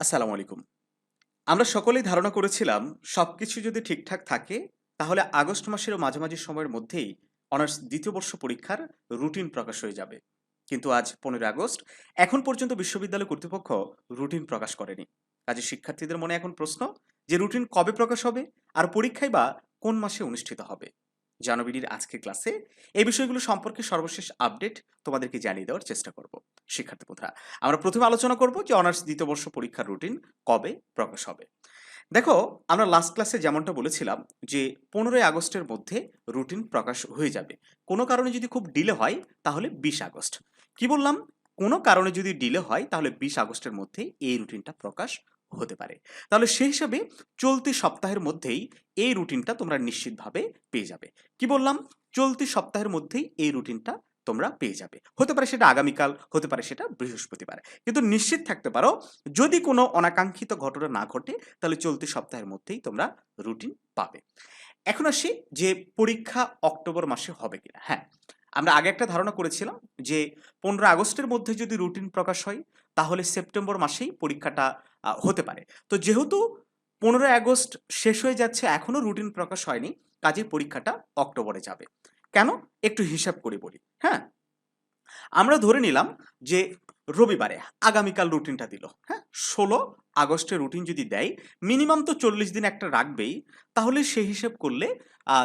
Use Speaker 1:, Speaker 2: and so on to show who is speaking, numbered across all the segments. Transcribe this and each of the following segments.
Speaker 1: আসসালামু আলাইকুম। আমরা সকলেই ধারণা করেছিলাম সবকিছু যদি ঠিকঠাক থাকে তাহলে আগস্ট মাসের মাঝামাঝি সময়ের মধ্যেই অনার্স দ্বিতীয় বর্ষ পরীক্ষার রুটিন প্রকাশ হয়ে যাবে। কিন্তু আজ 15 আগস্ট এখন পর্যন্ত বিশ্ববিদ্যালয় কর্তৃপক্ষ রুটিন প্রকাশ করেনি। কাজে শিক্ষার্থীদের মনে এখন প্রশ্ন যে রুটিন কবে প্রকাশ হবে আর পরীক্ষাই বা কোন মাসে অনুষ্ঠিত হবে। জানুবিডির আজকের ক্লাসে এই বিষয়গুলো সম্পর্কে সর্বশেষ আপডেট তোমাদেরকে জানিয়ে দেওয়ার চেষ্টা করব। শিক্ষার্থী বন্ধুরা, আমরা প্রথমে আলোচনা করব যে অনার্স দ্বিতীয় বর্ষ পরীক্ষার রুটিন কবে প্রকাশ হবে। দেখো, আমরা লাস্ট ক্লাসে যেমনটা বলেছিলাম যে 15 আগস্টের মধ্যে রুটিন প্রকাশ হয়ে যাবে। কোনো কারণে যদি খুব ডিলে হয় তাহলে 20 আগস্ট। কি বললাম? কোনো কারণে যদি ডিলে হয় তাহলে 20 আগস্টের মধ্যেই এই রুটিনটা প্রকাশ হতে পারে। তাহলে সেই হিসাবে চলতি সপ্তাহের মধ্যেই এই রুটিনটা তোমরা নিশ্চিতভাবে পেয়ে যাবে। কি বললাম? চলতি সপ্তাহের মধ্যেই এই রুটিনটা তোমরা পেয়ে যাবে। হতে পারে সেটা আগামীকাল, হতে পারে সেটা বৃহস্পতিবার। কিন্তু নিশ্চিত থাকতে পারো যদি কোনো অনাকাঙ্ক্ষিত ঘটনা না ঘটে তাহলে চলতি সপ্তাহের মধ্যেই তোমরা রুটিন পাবে। এখন আসি যে পরীক্ষা অক্টোবর মাসে হবে কিনা। হ্যাঁ, আমরা আগে একটা ধারণা করেছিলাম যে 15 আগস্টের মধ্যে যদি রুটিন প্রকাশ হয় তাহলে সেপ্টেম্বর মাসেই পরীক্ষাটা হতে পারে। তো যেহেতু 15 আগস্ট শেষ হয়ে যাচ্ছে এখনো রুটিন প্রকাশ হয়নি, কাজেই পরীক্ষাটা অক্টোবরে যাবে। কেন? একটু হিসাব করে বলি। হ্যাঁ, আমরা ধরে নিলাম যে রবিবারে আগামীকাল রুটিনটা দিল। হ্যাঁ, 16 আগস্টের রুটিন যদি দেয় মিনিমাম তো 40 দিন একটা রাখবেই। তাহলে সেই হিসেব করলে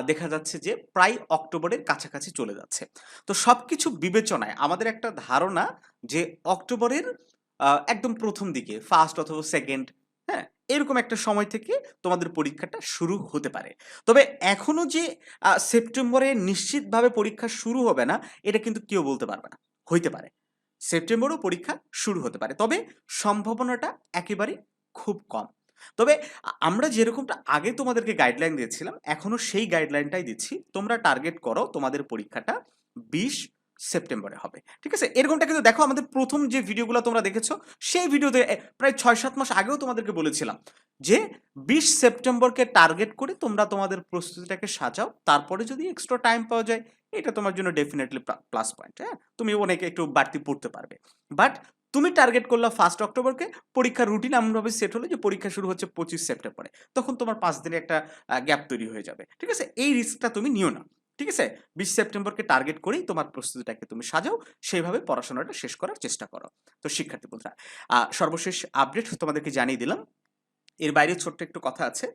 Speaker 1: দেখা যাচ্ছে যে প্রায় অক্টোবরের কাছাকাছি চলে যাচ্ছে। তো সবকিছু বিবেচনায় আমাদের একটা ধারণা যে অক্টোবরের একদম প্রথম দিকে ফার্স্ট অথবা সেকেন্ড, হ্যাঁ, এরকম একটা সময় থেকে তোমাদের পরীক্ষাটা শুরু হতে পারে। তবে এখনো যে সেপ্টেম্বরে নিশ্চিতভাবে পরীক্ষা শুরু হবে না এটা কিন্তু কেউ বলতে পারবে না। হইতে পারে সেপ্টেম্বরেও পরীক্ষা শুরু হতে পারে, তবে সম্ভাবনাটা একেবারেই খুব কম। তবে আমরা যেরকমটা আগে তোমাদেরকে গাইডলাইন দিয়েছিলাম এখনো সেই গাইডলাইনটাই দিচ্ছি। তোমরা টার্গেট করো তোমাদের পরীক্ষাটা 20 সেপ্টেম্বরে হবে। ঠিক আছে? এরকমটা কিন্তু দেখো আমাদের প্রথম যে ভিডিওগুলো তোমরা দেখেছো সেই ভিডিওতে প্রায় 6-7 মাস আগেও তোমাদেরকে বলেছিলাম যে 20 সেপ্টেম্বরকে টার্গেট করে তোমরা তোমাদের প্রস্তুতিটাকে সাজাও। তারপরে যদি এক্সট্রা টাইম পাওয়া যায় এটা তোমার জন্য ডেফিনেটলি প্লাস পয়েন্ট। হ্যাঁ? তুমি অনেকে একটু বাড়তি পড়তে পারবে। বাট তুমি টার্গেট করলা 1 অক্টোবরকে, পরীক্ষার রুটিন এমনভাবে সেট হলো যে পরীক্ষা শুরু হচ্ছে 25 সেপ্টেম্বরে। তখন তোমার 5 দিনের একটা গ্যাপ তৈরি হয়ে যাবে। ঠিক আছে? এই রিস্কটা তুমি নিও না। ঠিক আছে? 20 সেপ্টেম্বরকে টার্গেট করেই তোমার প্রস্তুতিটাকে তুমি সাজাও, সেইভাবে পড়াশোনাটা শেষ করার চেষ্টা করো। তো শিক্ষার্থী বন্ধুরা, সর্বশেষ আপডেট তোমাদেরকে জানিয়ে দিলাম। এর বাইরে ছোট্ট একটু কথা আছে।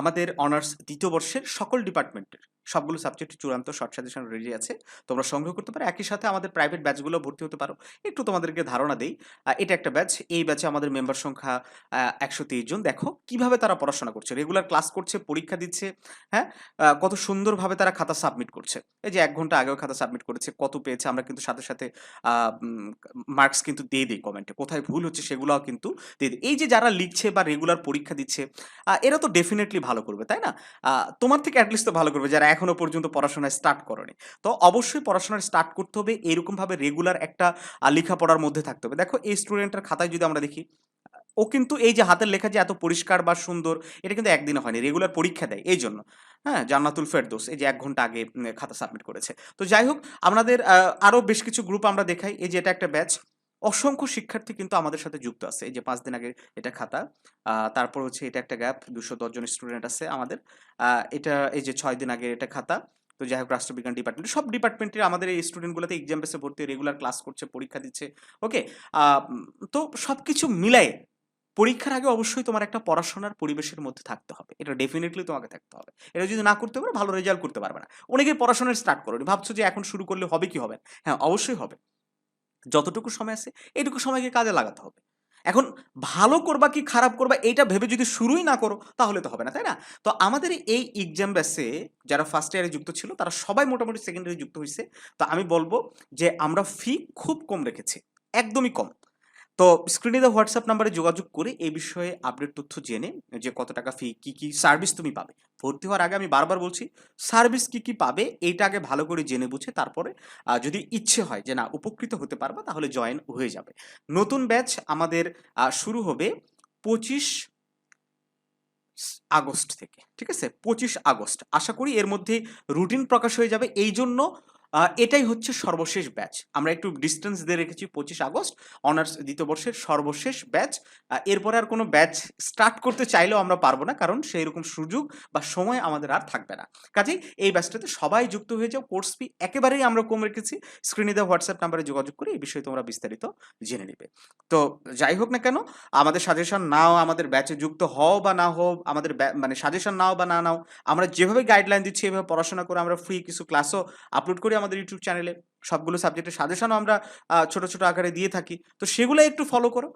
Speaker 1: আমাদের অনার্স দ্বিতীয় বর্ষের সকল ডিপার্টমেন্টের সবগুলো সাবজেক্ট চূড়ান্ত শর্ট সাজেশন রেডি আছে। তোমরা সংগ্রহ করতে পারো। একই সাথে আমাদের প্রাইভেট ব্যাচগুলো ভর্তি হতে পারো। একটু তোমাদেরকে ধারণা দেই। এটা একটা ব্যাচ। এই ব্যাচে আমাদের মেম্বার সংখ্যা ১২৩ জন। দেখো কিভাবে তারা পড়াশোনা করছে। রেগুলার ক্লাস করছে, পরীক্ষা দিচ্ছে। হ্যাঁ? কত সুন্দরভাবে তারা খাতা সাবমিট করছে। এই যে ১ ঘন্টা আগেও খাতা সাবমিট করেছে। কত পেয়েছে আমরা কিন্তু সাথে, সাথে আ উম মার্কস কিন্তু দিয়ে দেই কমেন্টে। কোথায় ভুল হচ্ছে সেগুলাও কিন্তু দিয়ে দিই। এই যে যারা লিখছে বা রেগুলার পরীক্ষা দিচ্ছে, এরা তো ডেফিনিটলি ভালো করবে, তাই না? তোমার থেকে এট লিস্ট তো ভালো করবে যারা এখনো পর্যন্ত পড়াশোনায় স্টার্ট করোনি। তো অবশ্যই পড়াশোনায় স্টার্ট করতে হবে। এরকমভাবে রেগুলার একটা লেখাপড়ার মধ্যে থাকতে হবে। দেখো এই স্টুডেন্টের খাতায় যদি আমরা দেখি, ও কিন্তু এই যে হাতের লেখা যে এত পরিষ্কার বা সুন্দর এটা কিন্তু একদিনে হয়নি। রেগুলার পরীক্ষা দেয় এইজন্য। হ্যাঁ? জান্নাতুল ফেরদৌস এই যে ১ ঘন্টা আগে খাতা সাবমিট করেছে। তো যাই হোক, আমাদের আরো বেশ কিছু গ্রুপ আমরা দেখাই। এই যে এটা একটা ব্যাচ। অসংখ্য শিক্ষার্থী কিন্তু আমাদের সাথে যুক্ত আছে। এই যে ৫ দিন আগে এটা খাতা। তারপর হচ্ছে এটা একটা গ্যাপ ২১০ জন স্টুডেন্ট আছে আমাদের। আ এটা এই যে ৬ দিন আগে এটা খাতা। তো যাই হোক, রাষ্ট্রবিজ্ঞান ডিপার্টমেন্ট সব ডিপার্টমেন্টের আমাদের এই স্টুডেন্টগুলোতে এক্সাম বেসে ভর্তি হয়ে রেগুলার ক্লাস করছে, পরীক্ষা দিচ্ছে। ওকে? আ তো সবকিছু মিলায়ে পরীক্ষার আগে অবশ্যই তোমার একটা পড়াশোনার পরিবেশের মধ্যে থাকতে হবে। এটা ডেফিনিটলি তোমাকে থাকতে হবে। এটা যদি না করতে পারো ভালো রেজাল্ট করতে পারবে না। অনেকেই পড়াশোনা স্টার্ট করোনি। ভাবছো যে এখন শুরু করলে হবে কি হবে না? হ্যাঁ, অবশ্যই হবে। যতটুকু সময় আছে এইটুকু সময়কে কাজে লাগাতে হবে। এখন ভালো করবা কি খারাপ করবা এইটা ভেবে যদি শুরুই না করো তাহলে তো হবে না, তাই না? তো আমাদের এই এক্সাম ব্যাচে যারা ফার্স্ট ইয়ারে যুক্ত ছিল তারা সবাই মোটামুটি সেকেন্ড ইয়ারে যুক্ত হইছে। তো আমি বলব যে আমরা ফি খুব কম রেখেছি। একদমই কম। তো স্ক্রিনে দেওয়া হোয়াটসঅ্যাপ নাম্বারে যোগাযোগ করে এই বিষয়ে আপডেট তথ্য জেনে যে কত টাকা ফি, কি, কি সার্ভিস তুমি পাবে। ভর্তি হওয়ার আগে আমি বারবার বলছি, সার্ভিস কি, কি পাবে এইটা আগে ভালো করে জেনে বুঝে তারপরে যদি ইচ্ছে হয় যে না উপকৃত হতে পারবা তাহলে জয়েন হয়ে যাবে। নতুন ব্যাচ আমাদের শুরু হবে ২৫ আগস্ট থেকে। ঠিক আছে? ২৫ আগস্ট। আশা করি এর মধ্যেই রুটিন প্রকাশ হয়ে যাবে। এইজন্য এটাই হচ্ছে সর্বশেষ ব্যাচ। আমরা একটু ডিসটেন্স দিয়ে রেখেছি 25 আগস্ট অনার্স দ্বিতীয় বর্ষের সর্বশেষ ব্যাচ। এরপরে আর কোনো ব্যাচ স্টার্ট করতে চাইলেও আমরা পারব না। কারণ সেইরকম সুযোগ বা সময় আমাদের আর থাকবে না। কাজেই এই ব্যাচটাতে সবাই যুক্ত হয়ে যাও। কোর্স ফি একেবারেই আমরা কম রেখেছি। স্ক্রিনে দেওয়া হোয়াটসঅ্যাপ নাম্বারে যোগাযোগ করে এই বিষয়ে তোমরা বিস্তারিত জেনে নিবে। তো যাই হোক না কেন, আমাদের সাজেশন নাও, আমাদের ব্যাচে যুক্ত হও বা না হও, আমাদের মানে সাজেশন নাও বা না নাও, আমরা যেভাবে গাইডলাইন দিচ্ছি এভাবে পড়াশোনা করে আমরা ফ্রি কিছু ক্লাসও আপলোড করি আমাদের ইউটিউব চ্যানেলে। সবগুলো সাবজেক্টের সাজেশনও আমরা ছোট, ছোট আকারে দিয়ে থাকি। তো সেগুলো একটু ফলো করো।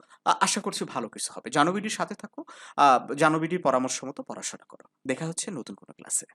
Speaker 1: আশা করছি ভালো কিছু হবে। জানবিডির সাথে থাকো। আ জানবিডির পরামর্শ মতো পড়াশোনা করো। দেখা হচ্ছে নতুন কোনো ক্লাসে।